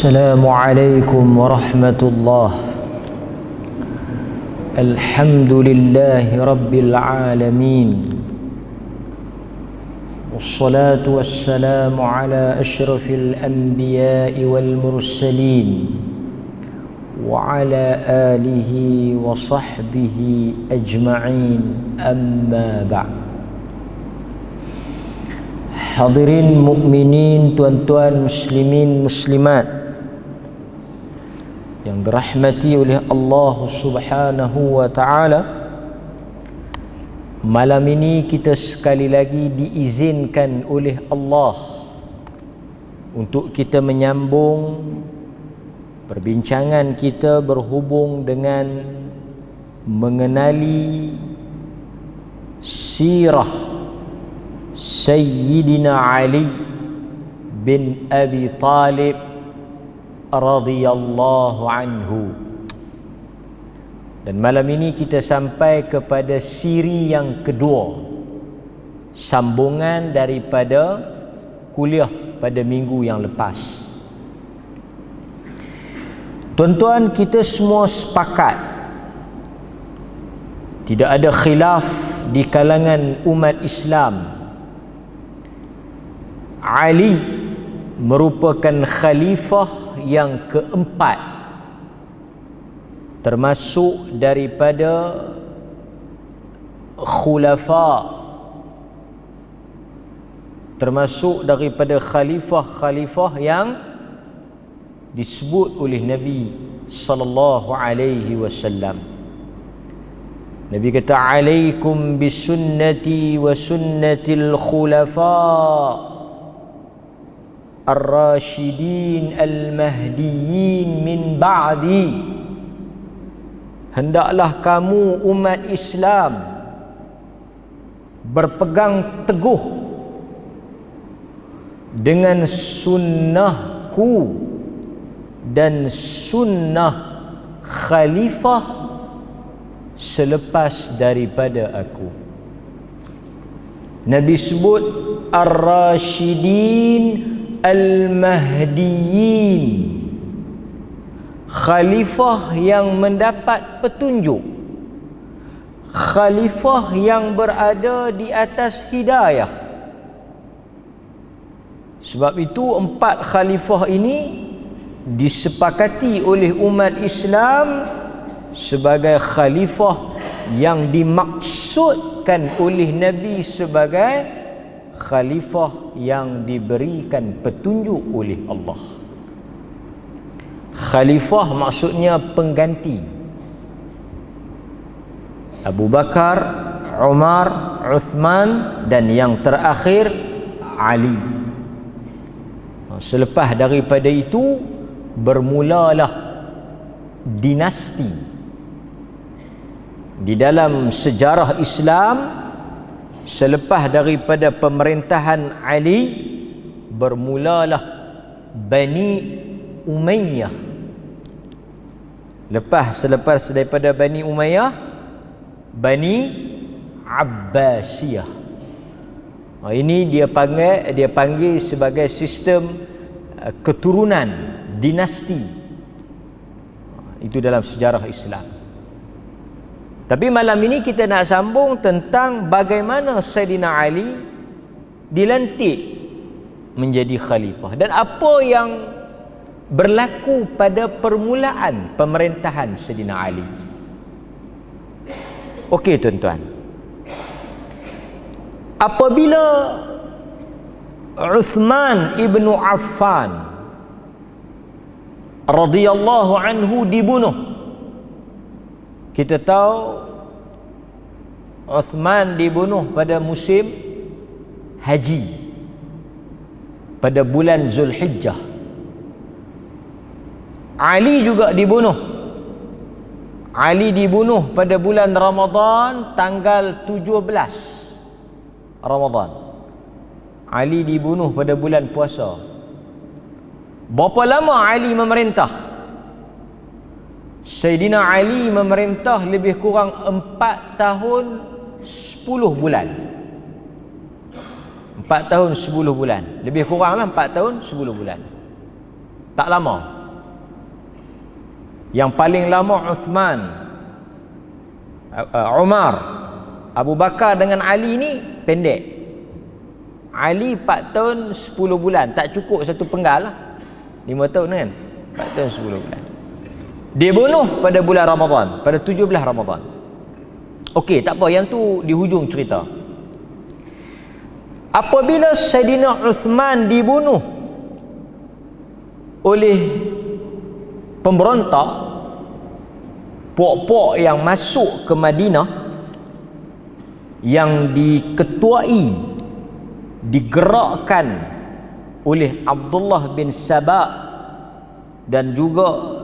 السلام عليكم ورحمة الله. الحمد لله رب العالمين، والصلاة والسلام على أشرف الأنبياء والمرسلين وعلى آله وصحبه أجمعين، أما بعد. Hadirin mukminin, tuan-tuan muslimin muslimat yang dirahmati oleh Allah Subhanahu wa taala, malam ini kita sekali lagi diizinkan oleh Allah untuk kita menyambung perbincangan kita berhubung dengan mengenali sirah Sayyidina Ali bin Abi Talib radhiyallahu anhu. Dan malam ini kita sampai kepada siri yang kedua, sambungan daripada kuliah pada minggu yang lepas. Tuan-tuan, kita semua sepakat, tidak ada khilaf di kalangan umat Islam, Ali merupakan khalifah yang keempat, termasuk daripada khulafa, termasuk daripada khalifah-khalifah yang disebut oleh Nabi sallallahu alaihi wasallam. Nabi kata, alaikum bisunnati wa sunnatil khulafa ar-rasyidin al-mahdiyyin min ba'di. Hendaklah kamu umat Islam berpegang teguh dengan sunnahku dan sunnah khalifah selepas daripada aku. Nabi sebut ar-rasyidin al-mahdiyyin, khalifah yang mendapat petunjuk, khalifah yang berada di atas hidayah. Sebab itu empat khalifah ini disepakati oleh umat Islam sebagai khalifah yang dimaksudkan oleh Nabi sebagai khalifah yang diberikan petunjuk oleh Allah. Khalifah maksudnya pengganti. Abu Bakar, Umar, Uthman dan yang terakhir Ali. Selepas daripada itu bermulalah dinasti. Di dalam sejarah Islam, selepas daripada pemerintahan Ali, bermulalah Bani Umayyah. Selepas daripada Bani Umayyah, Bani Abbasiyah. Ini dia panggil sebagai sistem keturunan dinasti. Itu dalam sejarah Islam. Tapi malam ini kita nak sambung tentang bagaimana Sayyidina Ali dilantik menjadi khalifah dan apa yang berlaku pada permulaan pemerintahan Sayyidina Ali. Okey tuan-tuan, apabila Uthman ibn Affan radhiyallahu anhu dibunuh, kita tahu Uthman dibunuh pada musim haji pada bulan Zulhijjah. Ali juga dibunuh. Ali dibunuh pada bulan Ramadan tanggal 17 Ramadan. Ali dibunuh pada bulan puasa. Berapa lama Ali memerintah? Sayyidina Ali memerintah lebih kurang 4 tahun 10 bulan. 4 tahun 10 bulan. Lebih kuranglah 4 tahun 10 bulan. Tak lama. Yang paling lama Uthman, Umar. Abu Bakar dengan Ali ni pendek. Ali 4 tahun 10 bulan. Tak cukup satu penggal lah. 5 tahun kan? 4 tahun 10 bulan. Dia bunuh pada bulan Ramadan, pada 17 Ramadan. Okey, tak apa, yang tu di hujung cerita. Apabila Saidina Uthman dibunuh oleh pemberontak, puak-puak yang masuk ke Madinah, yang diketuai, digerakkan oleh Abdullah bin Saba dan juga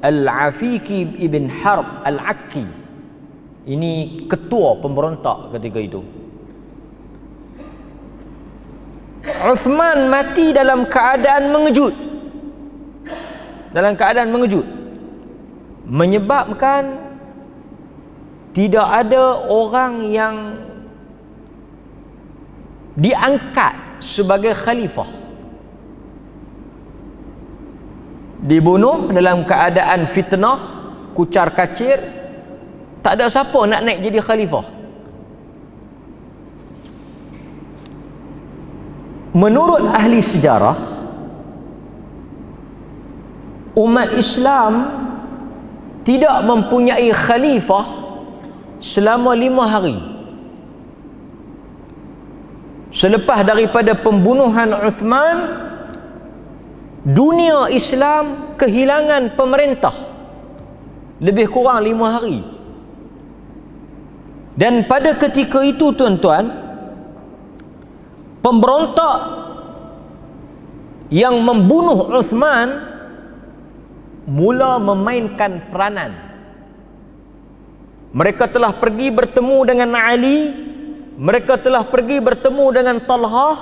Al-Afiqi ibn Harb Al-Akki. Ini ketua pemberontak ketika itu. Uthman mati dalam keadaan mengejut. Dalam keadaan mengejut. Menyebabkan tidak ada orang yang diangkat sebagai khalifah. Dibunuh dalam keadaan fitnah, kucar kacir, tak ada siapa nak naik jadi khalifah. Menurut ahli sejarah, umat Islam tidak mempunyai khalifah selama 5 hari. Selepas daripada pembunuhan Uthman, dunia Islam kehilangan pemerintah lebih kurang 5 hari. Dan pada ketika itu, tuan-tuan, pemberontak yang membunuh Uthman mula memainkan peranan. Mereka telah pergi bertemu dengan Ali, mereka telah pergi bertemu dengan Talhah,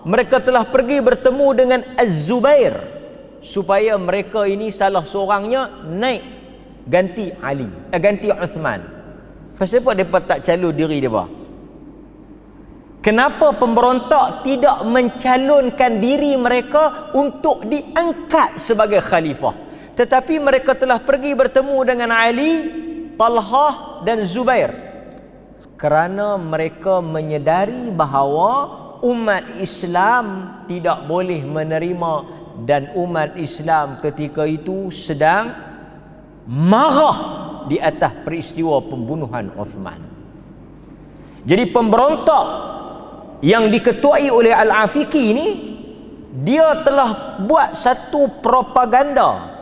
mereka telah pergi bertemu dengan Az-Zubair, supaya mereka ini salah seorangnya naik ganti Ali, ganti Uthman. Kenapa mereka tak calon diri mereka? Kenapa pemberontak tidak mencalonkan diri mereka untuk diangkat sebagai khalifah? Tetapi mereka telah pergi bertemu dengan Ali, Talhah dan Zubair. Kerana mereka menyedari bahawa umat Islam tidak boleh menerima, dan umat Islam ketika itu sedang marah di atas peristiwa pembunuhan Uthman. Jadi pemberontak yang diketuai oleh Al-Afiqi ini, dia telah buat satu propaganda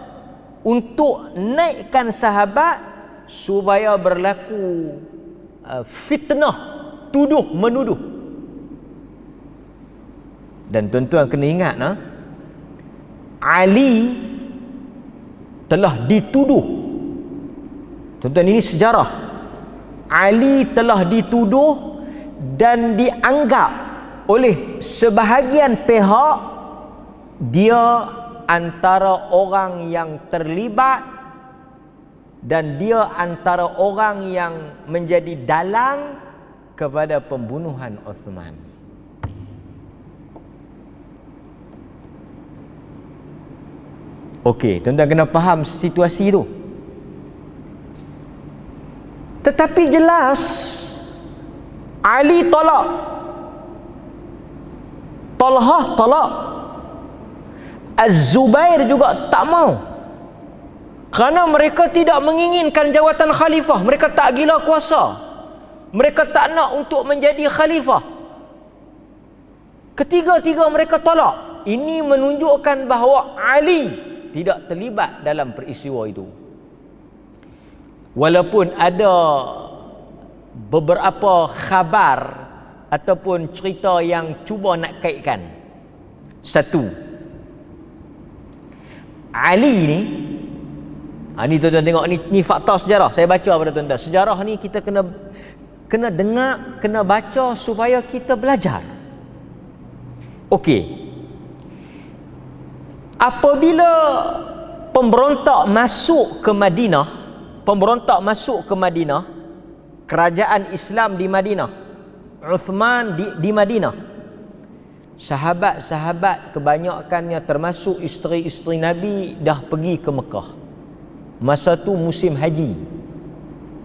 untuk naikkan sahabat supaya berlaku fitnah, tuduh menuduh. Dan tuan-tuan kena ingat, Ali telah dituduh. Tuan-tuan, ini sejarah. Ali telah dituduh dan dianggap oleh sebahagian pihak dia antara orang yang terlibat, dan dia antara orang yang menjadi dalang kepada pembunuhan Uthman. Okey, tuan-tuan kena faham situasi itu. Tetapi jelas Ali tolak, Talhah tolak, Az-Zubair juga tak mau. Kerana mereka tidak menginginkan jawatan khalifah. Mereka tak gila kuasa. Mereka tak nak untuk menjadi khalifah. Ketiga-tiga mereka tolak. Ini menunjukkan bahawa Ali tidak terlibat dalam peristiwa itu. Walaupun ada beberapa khabar ataupun cerita yang cuba nak kaitkan. Satu, Ali ni, ni tuan-tuan tengok, ni fakta sejarah. Saya baca pada tuan-tuan. Sejarah ni kita kena dengar, kena baca supaya kita belajar. Okey. Apabila pemberontak masuk ke Madinah, kerajaan Islam di Madinah, Uthman di Madinah, sahabat-sahabat kebanyakannya termasuk isteri-isteri Nabi dah pergi ke Mekah. Masa tu musim haji,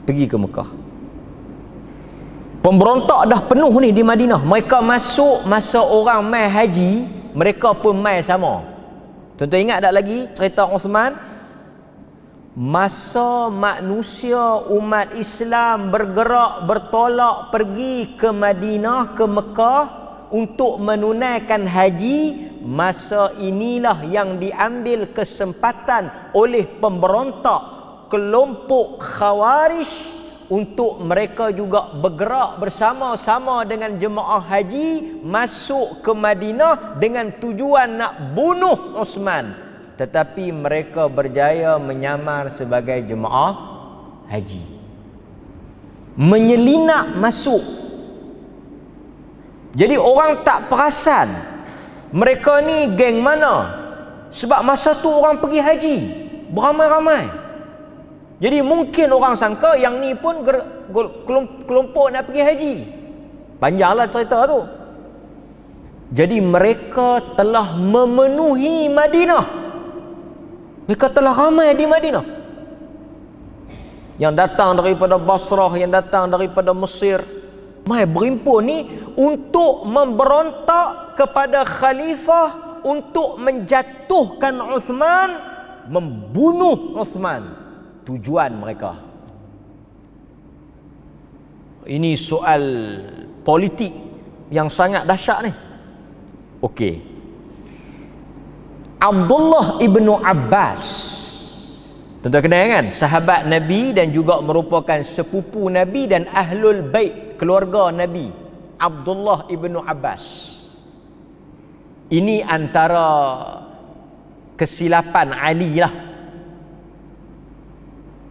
pergi ke Mekah. Pemberontak dah penuh ni di Madinah. Mereka masuk masa orang mai haji, mereka pun mai sama. Tuan-tuan ingat tak lagi cerita Uthman? Masa manusia umat Islam bergerak bertolak pergi ke Madinah, ke Mekah untuk menunaikan haji, masa inilah yang diambil kesempatan oleh pemberontak kelompok Khawarij untuk mereka juga bergerak bersama-sama dengan jemaah haji masuk ke Madinah dengan tujuan nak bunuh Uthman. Tetapi mereka berjaya menyamar sebagai jemaah haji, menyelinap masuk. Jadi orang tak perasan mereka ni geng mana, sebab masa tu orang pergi haji beramai-ramai. Jadi mungkin orang sangka yang ni pun kelompok nak pergi haji. Panjanglah cerita tu. Jadi mereka telah memenuhi Madinah. Mereka telah ramai di Madinah. Yang datang daripada Basrah, yang datang daripada Mesir, mai berimpun ni untuk memberontak kepada khalifah, untuk menjatuhkan Uthman, membunuh Uthman. Tujuan mereka. Ini soal politik yang sangat dahsyat ni. Okey. Abdullah ibnu Abbas, tuan-tuan kenal kan, sahabat Nabi dan juga merupakan sepupu Nabi dan ahlul bait, keluarga Nabi. Abdullah ibnu Abbas ini antara kesilapan Ali lah.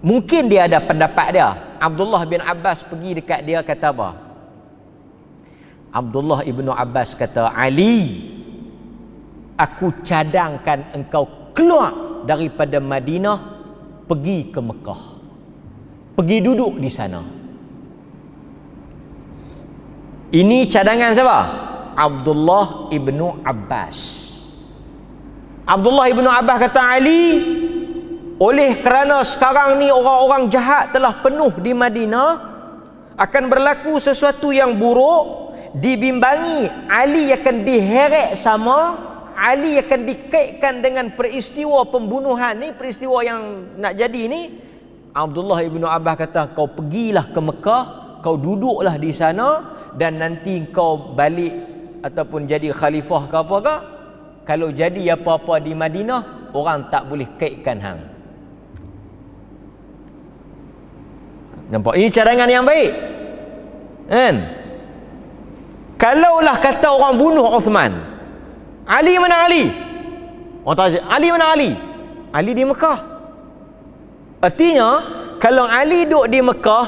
Mungkin dia ada pendapat dia. Abdullah bin Abbas pergi dekat dia kata apa? Abdullah ibnu Abbas kata, Ali, aku cadangkan engkau keluar daripada Madinah pergi ke Mekah. Pergi duduk di sana. Ini cadangan siapa? Abdullah ibnu Abbas. Abdullah ibnu Abbas kata, Ali, oleh kerana sekarang ni orang-orang jahat telah penuh di Madinah, akan berlaku sesuatu yang buruk, dibimbangi Ali akan diheret sama, Ali akan dikaitkan dengan peristiwa pembunuhan ni, peristiwa yang nak jadi ni. Abdullah ibnu Abbas kata, kau pergilah ke Mekah, kau duduklah di sana, dan nanti kau balik ataupun jadi khalifah ke apa ke, kalau jadi apa-apa di Madinah, orang tak boleh kaitkan hang. Nampak? Ini cadangan yang baik kan? Kalaulah kata orang bunuh Uthman, Ali mana Ali? Orang tanya, Ali mana Ali? Ali di Mekah. Artinya kalau Ali duduk di Mekah,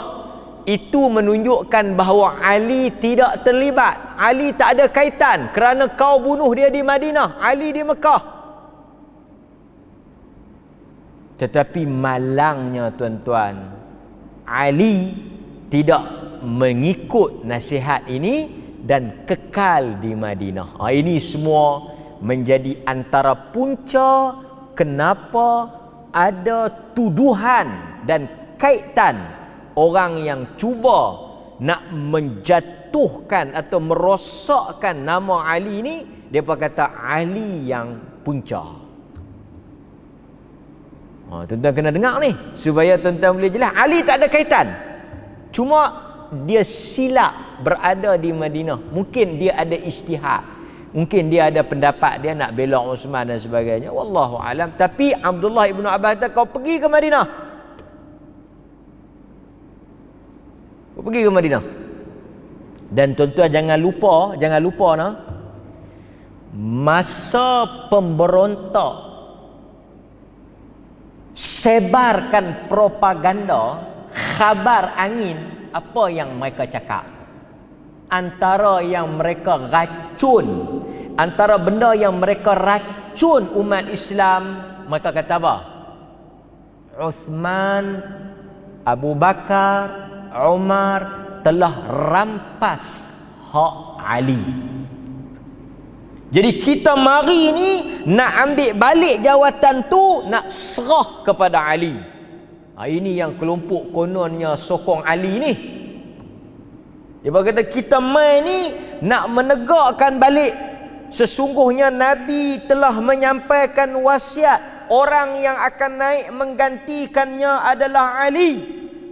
itu menunjukkan bahawa Ali tidak terlibat, Ali tak ada kaitan, kerana kau bunuh dia di Madinah, Ali di Mekah. Tetapi malangnya tuan-tuan, Ali tidak mengikut nasihat ini dan kekal di Madinah. Ini semua menjadi antara punca kenapa ada tuduhan dan kaitan orang yang cuba nak menjatuhkan atau merosakkan nama Ali ni. Mereka kata Ali yang punca. Tuan-tuan kena dengar ni supaya tuan-tuan boleh jelas. Ali tak ada kaitan, cuma dia silap berada di Madinah. Mungkin dia ada ijtihad, mungkin dia ada pendapat, dia nak bela Uthman dan sebagainya, wallahu alam. Tapi Abdullah ibnu Abbas kata, kau pergi ke Madinah, kau pergi ke Madinah. Dan tuan-tuan jangan lupa nah, masa pemberontak sebarkan propaganda, khabar angin, apa yang mereka cakap, antara yang mereka racun, antara benda yang mereka racun umat Islam, mereka kata apa? Uthman, Abu Bakar, Umar telah rampas hak Ali. Jadi kita mari ni nak ambil balik jawatan tu, nak serah kepada Ali. Ini yang kelompok kononnya sokong Ali ni. Dia kata kita mai ni nak menegakkan balik, sesungguhnya Nabi telah menyampaikan wasiat, orang yang akan naik menggantikannya adalah Ali.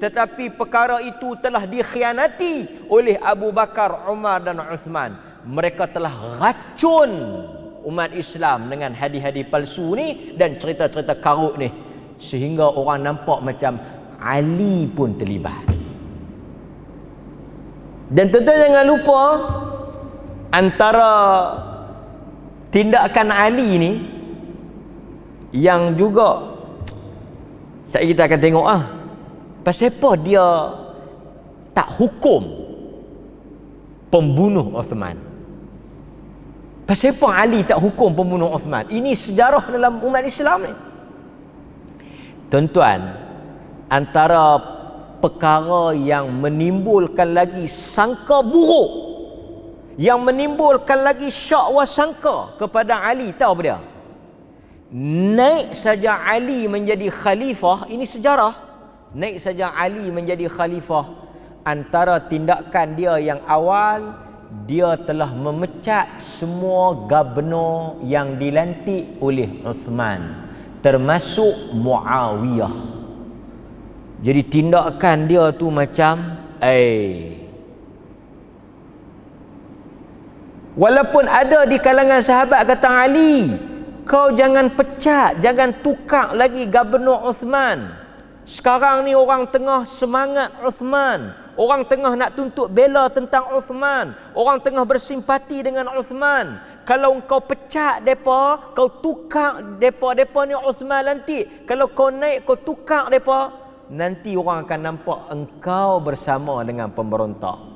Tetapi perkara itu telah dikhianati oleh Abu Bakar, Umar dan Uthman. Mereka telah racun umat Islam dengan hadis-hadis palsu ni dan cerita-cerita karut ni, sehingga orang nampak macam Ali pun terlibat. Dan tuan-tuan jangan lupa, antara tindakan Ali ni yang juga kita akan tengok pasal apa dia tak hukum pembunuh Uthman. Pasal apa Ali tak hukum pembunuh Uthman? Ini sejarah dalam umat Islam ni. Tuan-tuan, antara perkara yang menimbulkan lagi sangka buruk, yang menimbulkan lagi syak wa sangka kepada Ali, tahu apa dia? Naik saja Ali menjadi khalifah, ini sejarah. Naik saja Ali menjadi khalifah, antara tindakan dia yang awal, dia telah memecat semua gubernur yang dilantik oleh Uthman, termasuk Muawiyah. Jadi tindakan dia tu macam walaupun ada di kalangan sahabat kata, Ali, kau jangan pecat, jangan tukar lagi gubernur Uthman. Sekarang ni orang tengah semangat Uthman, orang tengah nak tuntut bela tentang Uthman, orang tengah bersimpati dengan Uthman. Kalau kau pecat depa, kau tukar depa ni Uthman lantik. Kalau kau naik, kau tukar depa, nanti orang akan nampak engkau bersama dengan pemberontak.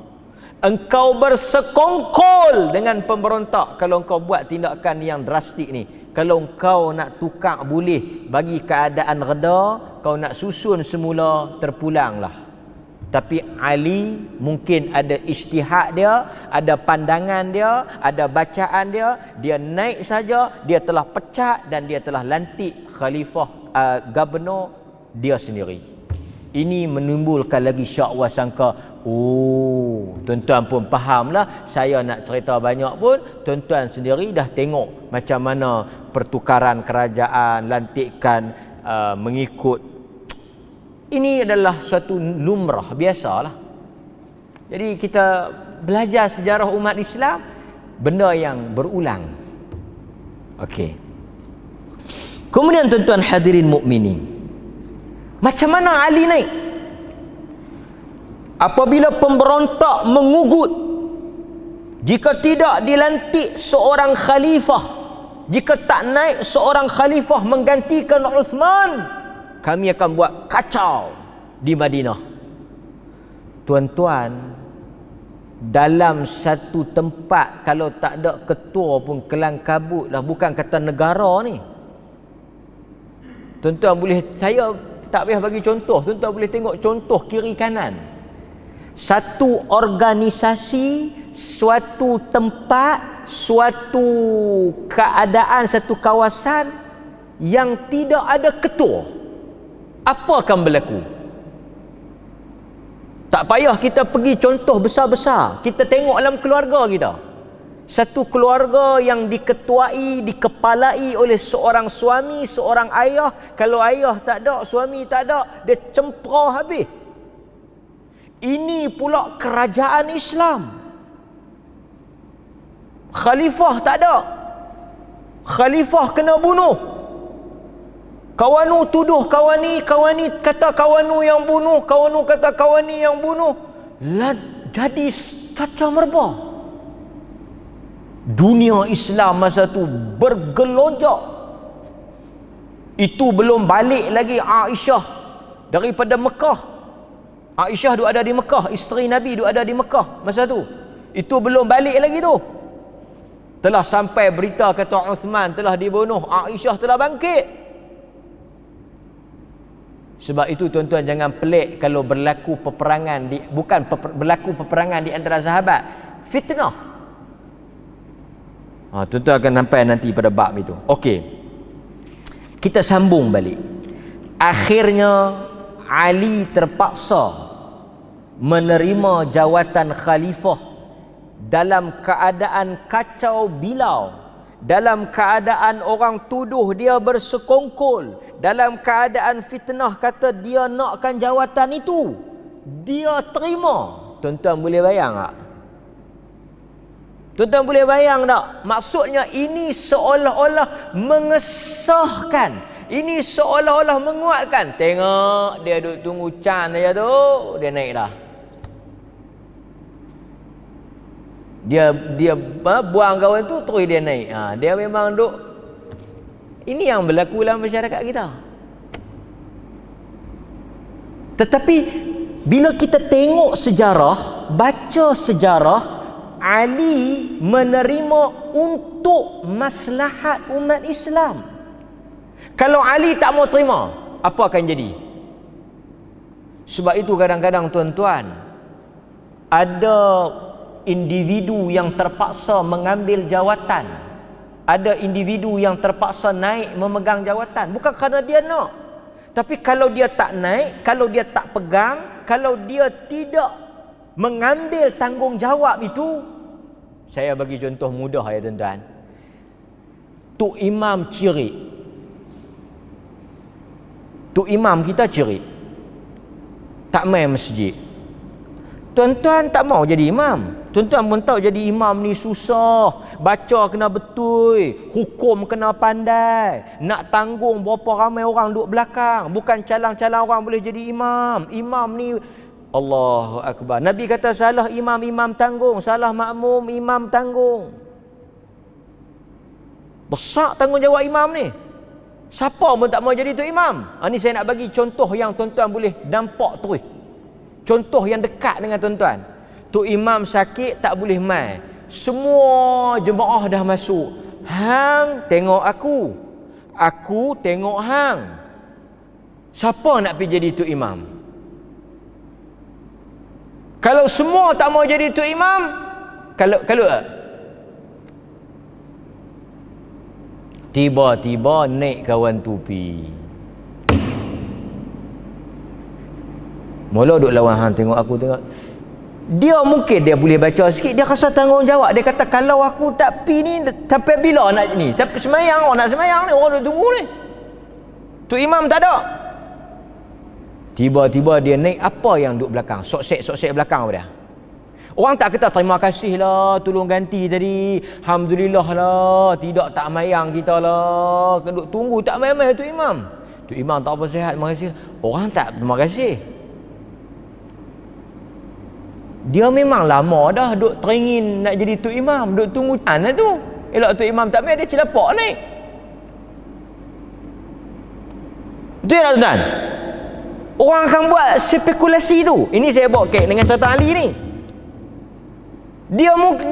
Engkau bersekongkol dengan pemberontak kalau engkau buat tindakan yang drastik ni. Kalau engkau nak tukar boleh, bagi keadaan reda, kau nak susun semula, terpulanglah. Tapi Ali mungkin ada ijtihad dia, ada pandangan dia, ada bacaan dia, dia naik saja, dia telah pecat dan dia telah lantik khalifah gubernur dia sendiri. Ini menimbulkan lagi syak wa sangka. Tuan-tuan pun fahamlah, saya nak cerita banyak pun tuan-tuan sendiri dah tengok macam mana pertukaran kerajaan, lantikan mengikut. Ini adalah satu lumrah, biasalah. Jadi kita belajar sejarah umat Islam, benda yang berulang. Okey. Kemudian tuan-tuan hadirin mukminin, macam mana Ali naik? Apabila pemberontak mengugut, jika tidak dilantik seorang khalifah, jika tak naik seorang khalifah menggantikan Uthman, kami akan buat kacau di Madinah. Tuan-tuan, dalam satu tempat kalau tak ada ketua pun kelang kabut lah, bukan kata negara ni. Tuan-tuan boleh, saya tak payah bagi contoh, tuan-tuan boleh tengok contoh kiri kanan. Satu organisasi, suatu tempat, suatu keadaan, satu kawasan yang tidak ada ketua, apa akan berlaku? Tak payah kita pergi contoh besar-besar, kita tengok dalam keluarga kita. Satu keluarga yang diketuai, dikepalai oleh seorang suami, seorang ayah. Kalau ayah tak ada, suami tak ada, dia cempera habis. Ini pula kerajaan Islam. Khalifah tak ada, khalifah kena bunuh. Kawanu tuduh kawani, kawani kata kawanu yang bunuh, kawanu kata kawani yang bunuh. Jadi cacah merbah. Dunia Islam masa tu bergelonjak. Itu belum balik lagi Aisyah daripada Mekah. Aisyah duk ada di Mekah, isteri Nabi duk ada di Mekah masa tu. Itu belum balik lagi tu. Telah sampai berita kata Uthman telah dibunuh, Aisyah telah bangkit. Sebab itu tuan-tuan jangan pelik kalau berlaku peperangan berlaku peperangan di antara sahabat. Fitnah. Tuan-tuan akan sampai nanti pada bab itu. Okey. Kita sambung balik. Akhirnya Ali terpaksa menerima jawatan khalifah dalam keadaan kacau bilau, dalam keadaan orang tuduh dia bersekongkol, dalam keadaan fitnah kata dia nakkan jawatan itu, dia terima. Tuan-tuan boleh bayang tak? Tuan-tuan boleh bayang tak? Maksudnya ini seolah-olah mengesahkan, ini seolah-olah menguatkan. Tengok dia duduk tunggu can saja tu, dia naik dah. Dia buang kawan tu, terus dia naik. Dia memang duk. Ini yang berlaku dalam masyarakat kita. Tetapi bila kita tengok sejarah, baca sejarah, Ali menerima untuk maslahat umat Islam. Kalau Ali tak mau terima, apa akan jadi? Sebab itu kadang-kadang tuan-tuan, ada individu yang terpaksa mengambil jawatan, ada individu yang terpaksa naik memegang jawatan bukan kerana dia nak, tapi kalau dia tak naik, kalau dia tak pegang, kalau dia tidak mengambil tanggungjawab itu. Saya bagi contoh mudah ya tuan-tuan. Tok Imam cirit, Tok Imam kita cirit, tak main masjid. Tuan-tuan tak mau jadi imam. Tuan-tuan pun tahu jadi imam ni susah. Baca kena betul, hukum kena pandai, nak tanggung berapa ramai orang duduk belakang. Bukan calang-calang orang boleh jadi imam. Imam ni Allahu Akbar. Nabi kata salah imam, imam tanggung. Salah makmum, imam tanggung. Besar tanggungjawab imam ni. Siapa pun tak mau jadi tu imam. Ni saya nak bagi contoh yang tuan-tuan boleh nampak terus. Contoh yang dekat dengan tuan-tuan. Tok Imam sakit tak boleh mai. Semua jemaah dah masuk. Hang tengok aku. Aku tengok hang. Siapa nak pergi jadi Tok Imam? Kalau semua tak mau jadi Tok Imam, kalau tiba-tiba naik kawan tupi. Mula duk lawan hang tengok aku tengok. Dia mungkin dia boleh baca sikit, dia rasa tanggungjawab. Dia kata kalau aku tak pi ni sampai bila nak ni? Tapi semayang, orang nak semayang ni, orang duk tunggu ni. Tu imam tak ada. Tiba-tiba dia naik, apa yang duk belakang? Sok-sek belakang apa dia? Orang tak kata terima kasih lah, tolong ganti tadi. Alhamdulillah lah, tidak tak mayang kita lah. Duk tunggu tak mai-mai tu imam. Tu imam tak apa sihat, terima kasih. Orang tak terima kasih. Dia memang lama dah duk teringin nak jadi Tok Imam, duk tunggu sana tu. Elok Tok Imam tak mai, dia celapak naik. Betul tak tuan? Orang akan buat spekulasi tu. Ini saya bawa kait dengan cerita Ali ni.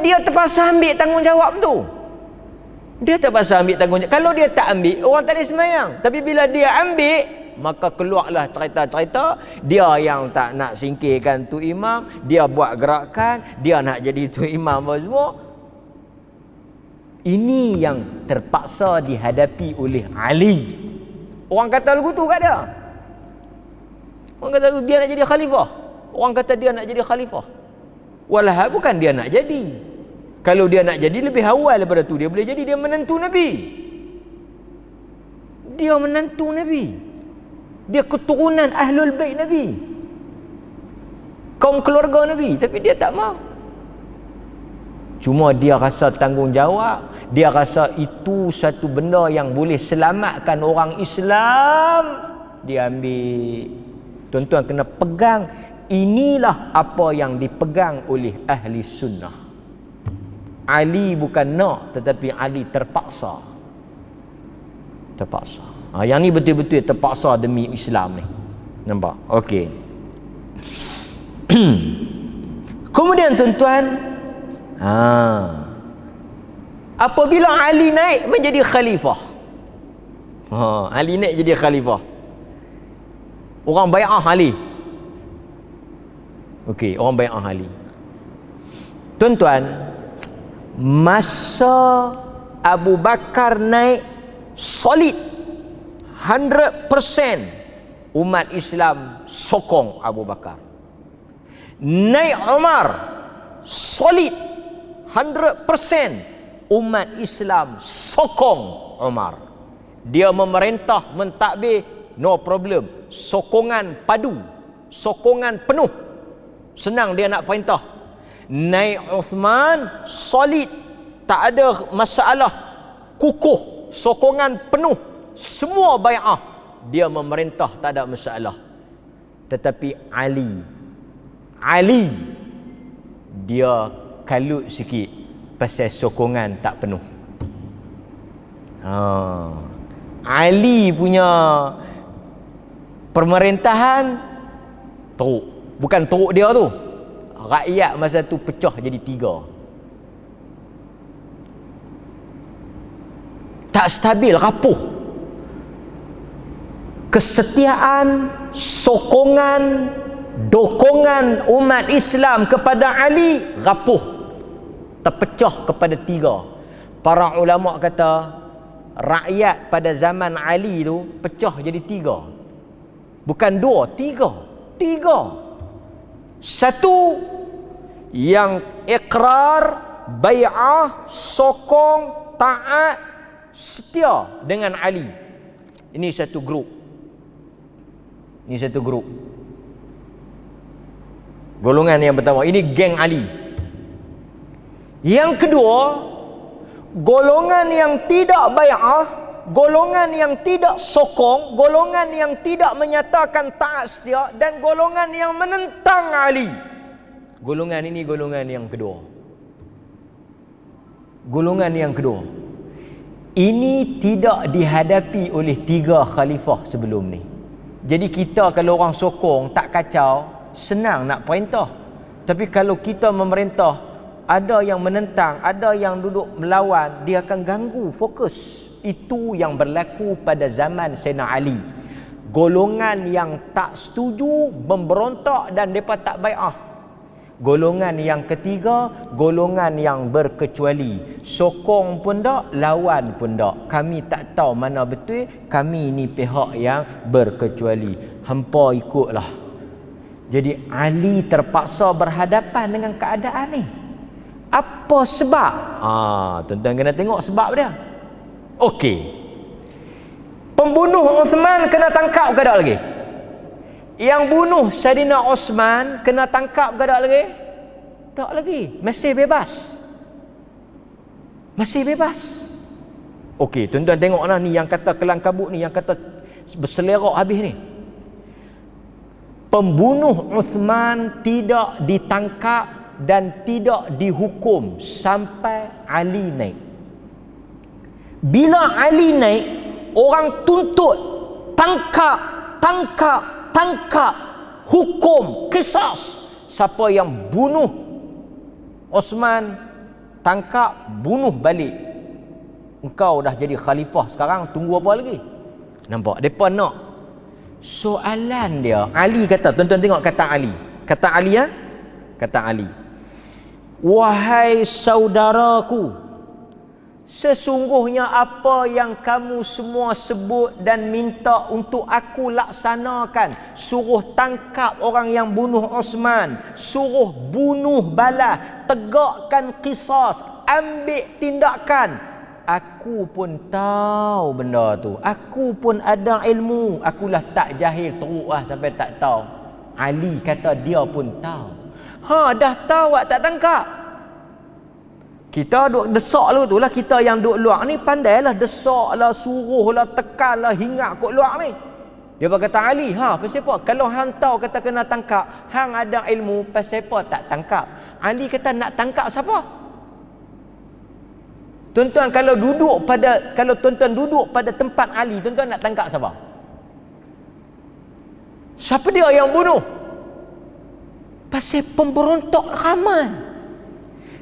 Dia terpaksa ambil tanggungjawab tu. Dia terpaksa ambil tanggungjawab. Kalau dia tak ambil, orang tak ada semayang. Tapi bila dia ambil, maka keluarlah cerita-cerita dia yang tak nak singkirkan tu imam, dia buat gerakan, dia nak jadi tu imam semua. Ini yang terpaksa dihadapi oleh Ali. Orang kata lagu tu kat dia. Orang kata dia nak jadi khalifah. Orang kata dia nak jadi khalifah. Walhal bukan dia nak jadi. Kalau dia nak jadi lebih awal daripada tu, dia boleh jadi dia menantu Nabi. Dia menantu Nabi. Dia keturunan Ahlul Bait Nabi, kaum keluarga Nabi. Tapi dia tak mau. Cuma dia rasa tanggungjawab. Dia rasa itu satu benda yang boleh selamatkan orang Islam. Dia ambil. Tuan-tuan kena pegang. Inilah apa yang dipegang oleh ahli sunnah. Ali bukan nak, tetapi Ali terpaksa. Yang ni betul-betul terpaksa demi Islam ni. Nampak? Okey. Kemudian tuan-tuan, apabila Ali naik menjadi khalifah. Ali naik jadi khalifah. Orang bai'ah Ali. Okey, orang bai'ah Ali. Tuan-tuan, masa Abu Bakar naik solid 100%, umat Islam sokong Abu Bakar. Naik Umar solid 100%, umat Islam sokong Umar. Dia memerintah, mentadbir, no problem. Sokongan padu, sokongan penuh. Senang dia nak perintah. Naik Uthman solid, tak ada masalah, kukuh, sokongan penuh, semua bai'ah, dia memerintah, tak ada masalah. Tetapi Ali dia kalut sikit pasal sokongan tak penuh. Ali punya pemerintahan teruk. Bukan teruk dia tu, rakyat masa tu pecah jadi 3. Tak stabil, rapuh. Kesetiaan, sokongan, dokongan umat Islam kepada Ali rapuh, terpecah kepada 3. Para ulama kata rakyat pada zaman Ali tu pecah jadi 3. Bukan 2, 3. Satu yang ikrar, bai'ah, sokong, taat, setia dengan Ali. Ini satu grup. Golongan yang pertama, ini geng Ali. Yang kedua, golongan yang tidak bai'ah, golongan yang tidak sokong, golongan yang tidak menyatakan taat setia, dan golongan yang menentang Ali. Golongan ini golongan yang kedua. Golongan yang kedua. Ini tidak dihadapi oleh 3 khalifah sebelum ni. Jadi kita kalau orang sokong tak kacau, senang nak perintah. Tapi kalau kita memerintah, ada yang menentang, ada yang duduk melawan, dia akan ganggu fokus. Itu yang berlaku pada zaman Sayyidina Ali. Golongan yang tak setuju, memberontak dan mereka tak bai'ah. Golongan yang ketiga, golongan yang berkecuali. Sokong pun tak, lawan pun tak. Kami tak tahu mana betul, kami ni pihak yang berkecuali. Hampa ikutlah. Jadi Ali terpaksa berhadapan dengan keadaan ni. Apa sebab? Tuan-tuan kena tengok sebab dia. Okey. Pembunuh Uthman kena tangkap ke tak lagi? Yang bunuh Saidina Osman kena tangkap ke tak lagi? Tak lagi. Masih bebas. Okey, tuan-tuan tengoklah ni yang kata kelang kabut ni, yang kata berselerak habis ni. Pembunuh Uthman tidak ditangkap dan tidak dihukum sampai Ali naik. Bila Ali naik, orang tuntut, tangkap, hukum, qisas. Siapa yang bunuh Osman, tangkap, bunuh balik. Engkau dah jadi khalifah sekarang, tunggu apa lagi? Nampak? Mereka nak. Soalan dia, Ali kata, tuan-tuan tengok kata Ali. Kata Ali. Wahai saudaraku, sesungguhnya apa yang kamu semua sebut dan minta untuk aku laksanakan, suruh tangkap orang yang bunuh Osman, suruh bunuh balas, tegakkan qisas, ambil tindakan, aku pun tahu benda tu, aku pun ada ilmu, akulah tak jahil teruk sampai tak tahu. Ali kata dia pun tahu. Dah tahu tak tangkap. Kita duk desak lu tu lah, kita yang duk luar ni pandailah desak lah, suruh lah, tekan lah, hingat kot luar ni. Dia berkata Ali, pasal apa? Kalau hang tahu kata kena tangkap, hang ada ilmu, pasal apa tak tangkap? Ali kata nak tangkap siapa? Tuan-tuan kalau tuan-tuan duduk pada tempat Ali, tuan-tuan nak tangkap siapa? Siapa dia yang bunuh? Pasal pemberontak ramai.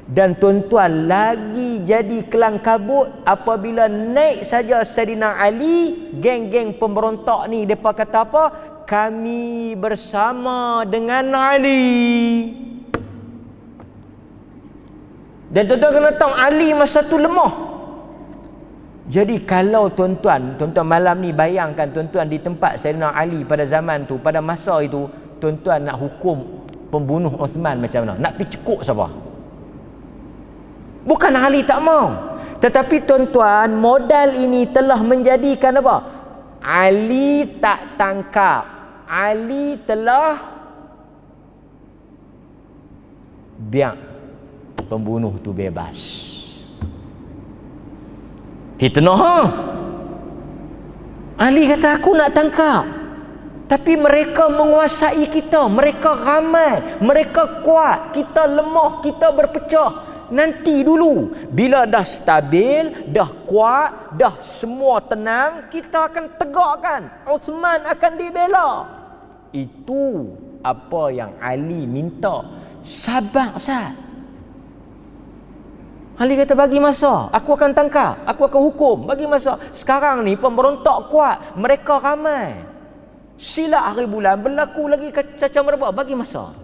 Dan tuan-tuan lagi jadi kelang kabut apabila naik saja Saidina Ali, geng-geng pemberontak ni depa kata apa? Kami bersama dengan Ali. Dan tuan-tuan kena tahu Ali masa tu lemah. Jadi kalau tuan-tuan malam ni bayangkan tuan-tuan di tempat Sayyidina Ali pada zaman tu, pada masa itu, tuan-tuan nak hukum pembunuh Osman macam mana? Nak pergi cekuk siapa? Bukan Ali tak mau, tetapi tuan-tuan, modal ini telah menjadikan apa? Ali tak tangkap. Ali telah biar pembunuh tu bebas. Fitnah. Ali kata aku nak tangkap, tapi mereka menguasai kita, mereka ramai, mereka kuat, kita lemah, kita berpecah. Nanti dulu bila dah stabil, dah kuat, dah semua tenang, kita akan tegakkan, Uthman akan dibela. Itu apa yang Ali minta. Sabar sah. Ali kata bagi masa, aku akan tangkap, aku akan hukum, bagi masa. Sekarang ni pemberontak kuat, mereka ramai. Sila hari bulan berlaku lagi caca merebak, bagi masa.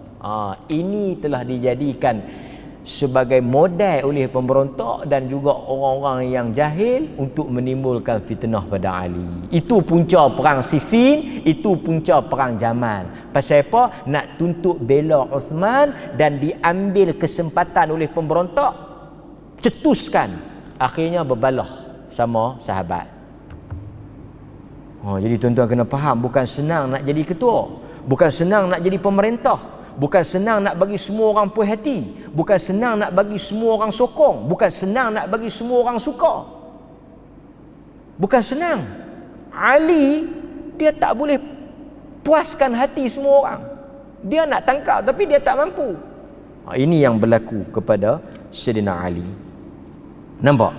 Ini telah dijadikan sebagai modal oleh pemberontak dan juga orang-orang yang jahil untuk menimbulkan fitnah pada Ali. Itu punca perang Siffin, itu punca perang Jamal. Pasal apa? Nak tuntut bela Uthman dan diambil kesempatan oleh pemberontak, cetuskan, akhirnya berbalah sama sahabat. Jadi tuan-tuan kena faham, bukan senang nak jadi ketua, bukan senang nak jadi pemerintah, bukan senang nak bagi semua orang puas hati, bukan senang nak bagi semua orang sokong, bukan senang nak bagi semua orang suka. Bukan senang. Ali dia tak boleh puaskan hati semua orang. Dia nak tangkap tapi dia tak mampu. Ini yang berlaku kepada Sayyidina Ali. Nampak?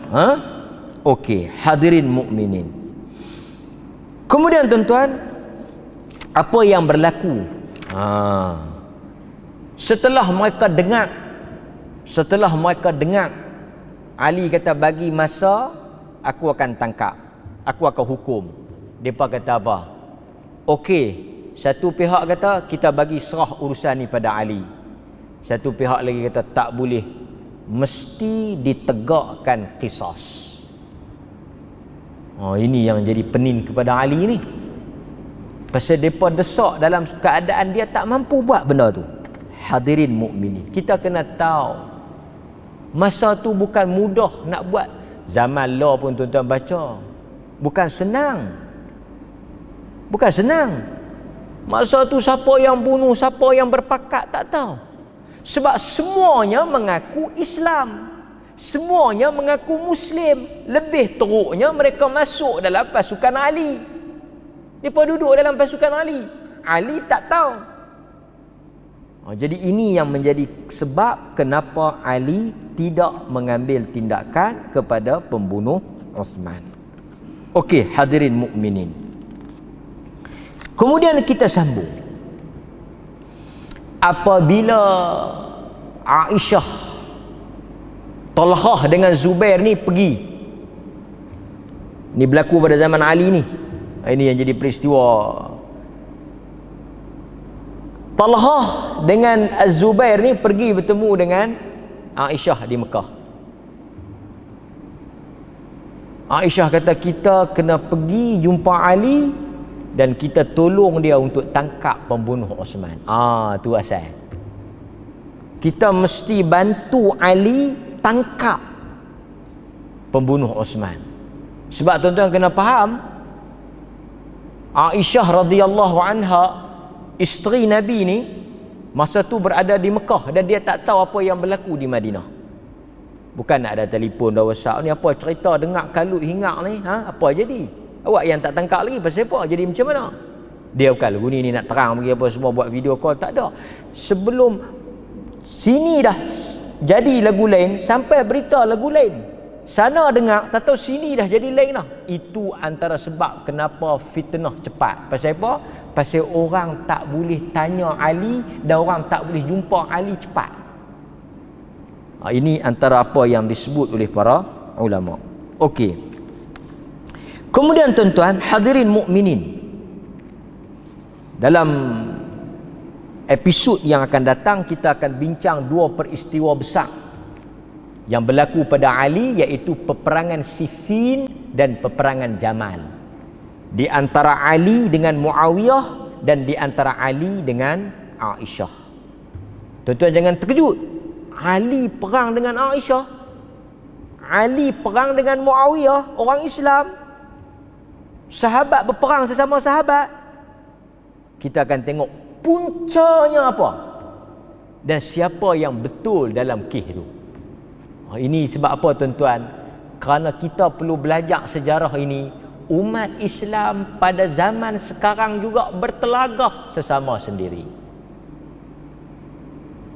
Okey, hadirin mukminin. Kemudian tuan-tuan, apa yang berlaku? Setelah mereka dengar Ali kata bagi masa, aku akan tangkap, aku akan hukum. Depa kata apa? Okey, satu pihak kata kita bagi serah urusan ni pada Ali. Satu pihak lagi kata tak boleh, mesti ditegakkan qisas. Ini yang jadi pening kepada Ali ni. Pasal mereka desak dalam keadaan dia tak mampu buat benda tu. Hadirin mukminin, kita kena tahu masa tu bukan mudah nak buat. Zaman law pun tuan-tuan baca, bukan senang. Bukan senang. Masa tu siapa yang bunuh, siapa yang berpakat tak tahu. Sebab semuanya mengaku Islam, semuanya mengaku Muslim. Lebih teruknya mereka masuk dalam pasukan Ali. Mereka duduk dalam pasukan Ali. Ali tak tahu. Jadi ini yang menjadi sebab kenapa Ali tidak mengambil tindakan kepada pembunuh Uthman. Okey, hadirin mukminin. Kemudian kita sambung. Apabila Aisyah, Talhah dengan Zubair ni pergi, ni berlaku pada zaman Ali ni. Ini yang jadi peristiwa. Talhah dengan Az-Zubair ni pergi bertemu dengan Aisyah di Mekah. Aisyah kata kita kena pergi jumpa Ali dan kita tolong dia untuk tangkap pembunuh Uthman. Tu asal. Kita mesti bantu Ali tangkap pembunuh Uthman. Sebab tuan-tuan kena faham, Aisyah radhiyallahu anha, isteri Nabi ni, masa tu berada di Mekah dan dia tak tahu apa yang berlaku di Madinah. Bukan nak ada telefon dah WhatsApp ni, apa cerita dengar kalut hingak ni, apa jadi? Awak yang tak tangkap lagi pasal apa? Jadi macam mana? Dia bukan lagu ni nak terang bagi apa semua buat video call, tak ada. Sebelum sini dah jadi lagu lain, sampai berita lagu lain. Sana dengar, tak tahu sini dah jadi lain dah. Itu antara sebab kenapa fitnah cepat. Pasal apa? Pasal orang tak boleh tanya Ali dan orang tak boleh jumpa Ali cepat. Ini antara apa yang disebut oleh para ulama. Okey. Kemudian tuan-tuan, hadirin mukminin, dalam episod yang akan datang kita akan bincang dua peristiwa besar yang berlaku pada Ali iaitu peperangan Siffin dan peperangan Jamal, di antara Ali dengan Muawiyah dan di antara Ali dengan Aisyah. Tuan-tuan jangan terkejut, Ali perang dengan Aisyah, Ali perang dengan Muawiyah, orang Islam, sahabat berperang sesama sahabat. Kita akan tengok puncanya apa dan siapa yang betul dalam kes itu. Ini sebab apa tuan-tuan? Kerana kita perlu belajar sejarah ini. Umat Islam pada zaman sekarang juga bertelagah sesama sendiri.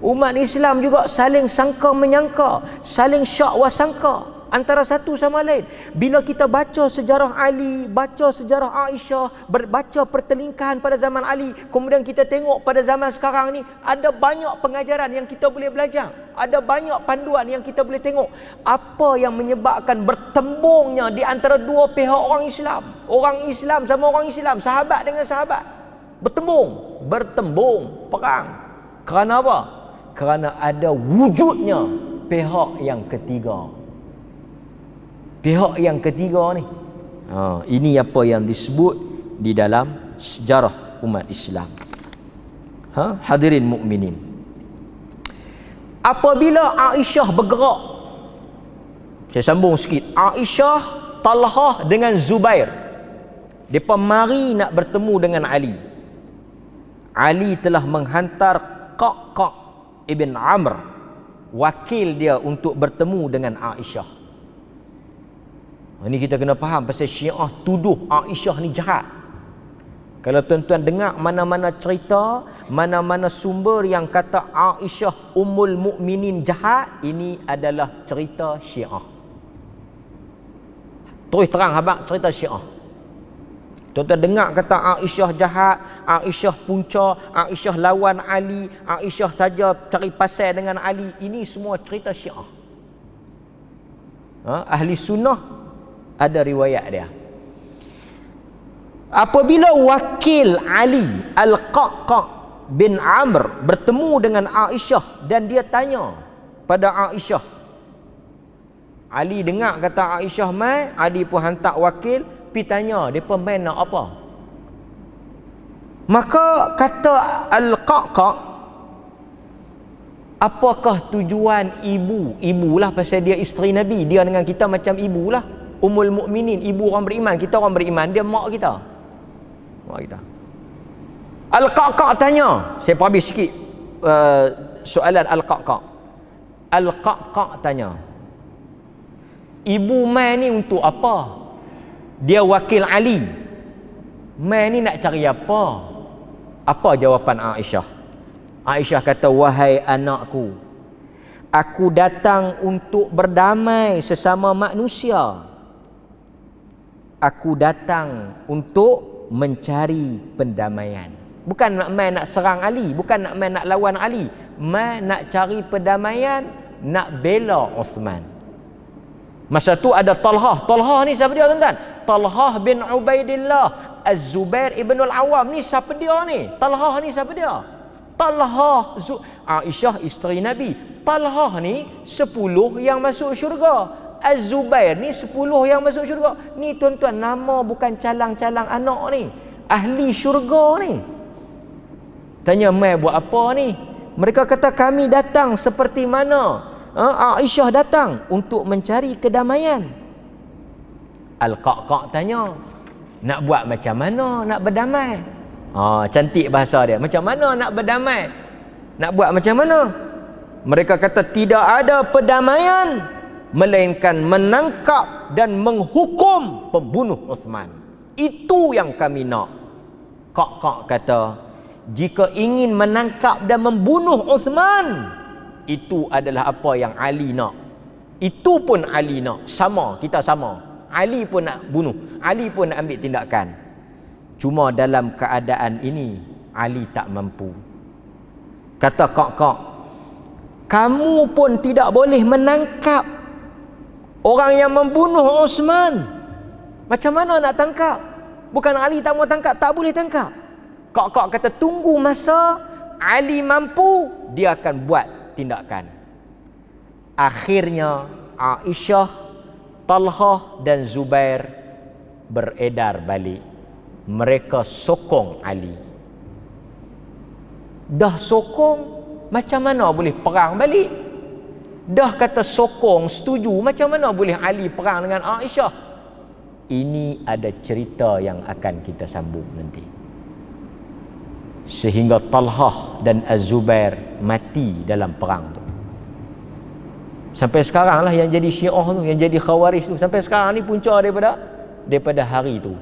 Umat Islam juga saling sangka menyangka, saling syak wasangka antara satu sama lain. Bila kita baca sejarah Ali, baca sejarah Aisyah, baca pertelingkahan pada zaman Ali, kemudian kita tengok pada zaman sekarang ni, ada banyak pengajaran yang kita boleh belajar, ada banyak panduan yang kita boleh tengok. Apa yang menyebabkan bertembungnya di antara dua pihak orang Islam sama orang Islam, sahabat dengan sahabat, bertembung perang. Kerana apa? Kerana ada wujudnya pihak yang ketiga. Pihak yang ketiga ni, ini apa yang disebut di dalam sejarah umat Islam. Hadirin mukminin, apabila Aisyah bergerak, saya sambung sikit, Aisyah, Talhah dengan Zubair, mereka mari nak bertemu dengan Ali. Ali telah menghantar Qaq ibn Amr, wakil dia, untuk bertemu dengan Aisyah. Ini kita kena faham pasal Syiah tuduh Aisyah ni jahat. Kalau tuan-tuan dengar mana-mana cerita, mana-mana sumber yang kata Aisyah Ummul Mukminin jahat, ini adalah cerita Syiah. Terus terang habaq cerita Syiah. Tuan-tuan dengar kata Aisyah jahat, Aisyah punca, Aisyah lawan Ali, Aisyah saja cari pasal dengan Ali, ini semua cerita Syiah. Ahli sunnah ada riwayat dia. Apabila wakil Ali Al-Qaq bin Amr bertemu dengan Aisyah dan dia tanya pada Aisyah, Ali dengar kata Aisyah mai, Ali pun hantar wakil pi tanya depa mai nak apa. Maka kata Al-Qaq, apakah tujuan ibulah pasal dia isteri Nabi, dia dengan kita macam ibulah, Ummul Mukminin, ibu orang beriman, kita orang beriman, dia mak kita. Al-Qaq tanya, saya habis sikit soalan Al-Qaq. Al-Qaq tanya, ibu mai ni untuk apa? Dia wakil Ali, mai ni nak cari apa? Apa jawapan Aisyah? Aisyah kata, wahai anakku, aku datang untuk berdamai sesama manusia. Aku datang untuk mencari pendamaian. Bukan nak main nak serang Ali, bukan nak main nak lawan Ali, main nak cari pendamaian, nak bela Uthman. Masa tu ada Talhah. Talhah ni siapa dia tuan-tuan? Talhah bin Ubaidillah Az-Zubair ibn al-Awwam ni siapa dia ni? Talhah ni siapa dia? Talhah, Aisyah isteri Nabi. Talhah ni 10 yang masuk syurga. Az-Zubair ni 10 yang masuk syurga. Ni tuan-tuan, nama bukan calang-calang anak ni, ahli syurga ni. Tanya mai buat apa ni? Mereka kata kami datang seperti mana Aisyah datang untuk mencari kedamaian. Al-Qaq tanya, nak buat macam mana nak berdamai? Cantik bahasa dia. Macam mana nak berdamai? Nak buat macam mana? Mereka kata tidak ada perdamaian melainkan menangkap dan menghukum pembunuh Uthman. Itu yang kami nak. Qaq kata, jika ingin menangkap dan membunuh Uthman, itu adalah apa yang Ali nak. Itu pun Ali nak. Sama, kita sama. Ali pun nak bunuh, Ali pun nak ambil tindakan. Cuma dalam keadaan ini Ali tak mampu. Kata Qaq, kamu pun tidak boleh menangkap orang yang membunuh Uthman. Macam mana nak tangkap? Bukan Ali tak mau tangkap, tak boleh tangkap. Qaq kata tunggu masa Ali mampu, dia akan buat tindakan. Akhirnya Aisyah, Talhah dan Zubair beredar balik. Mereka sokong Ali. Dah sokong, macam mana boleh perang balik? Dah kata sokong, setuju, macam mana boleh Ali perang dengan Aisyah? Ini ada cerita yang akan kita sambung nanti. Sehingga Talhah dan Az-Zubair mati dalam perang tu. Sampai sekarang lah yang jadi Syiah tu, yang jadi Khawarij tu, sampai sekarang ni punca daripada hari tu.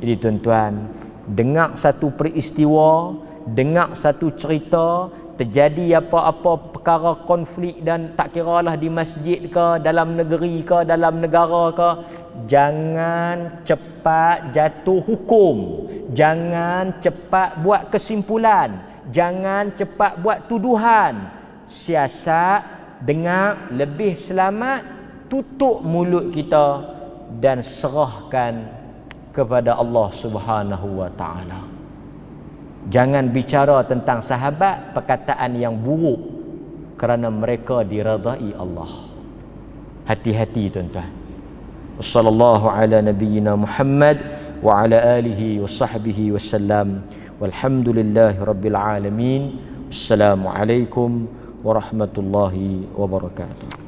Jadi tuan-tuan, dengar satu peristiwa, dengar satu cerita, terjadi apa-apa perkara konflik dan tak kira lah di masjid ke, dalam negeri ke, dalam negara ke, jangan cepat jatuh hukum, jangan cepat buat kesimpulan, jangan cepat buat tuduhan. Siasat, dengar, lebih selamat tutup mulut kita dan serahkan kepada Allah Subhanahu wa taala. Jangan bicara tentang sahabat perkataan yang buruk kerana mereka diredai Allah. Hati-hati tuan-tuan. Wassallallahu ala nabiyyina Muhammad wa ala alihi wa sahbihi wasallam. Walhamdulillahi rabbil alamin. Assalamualaikum warahmatullahi wabarakatuh.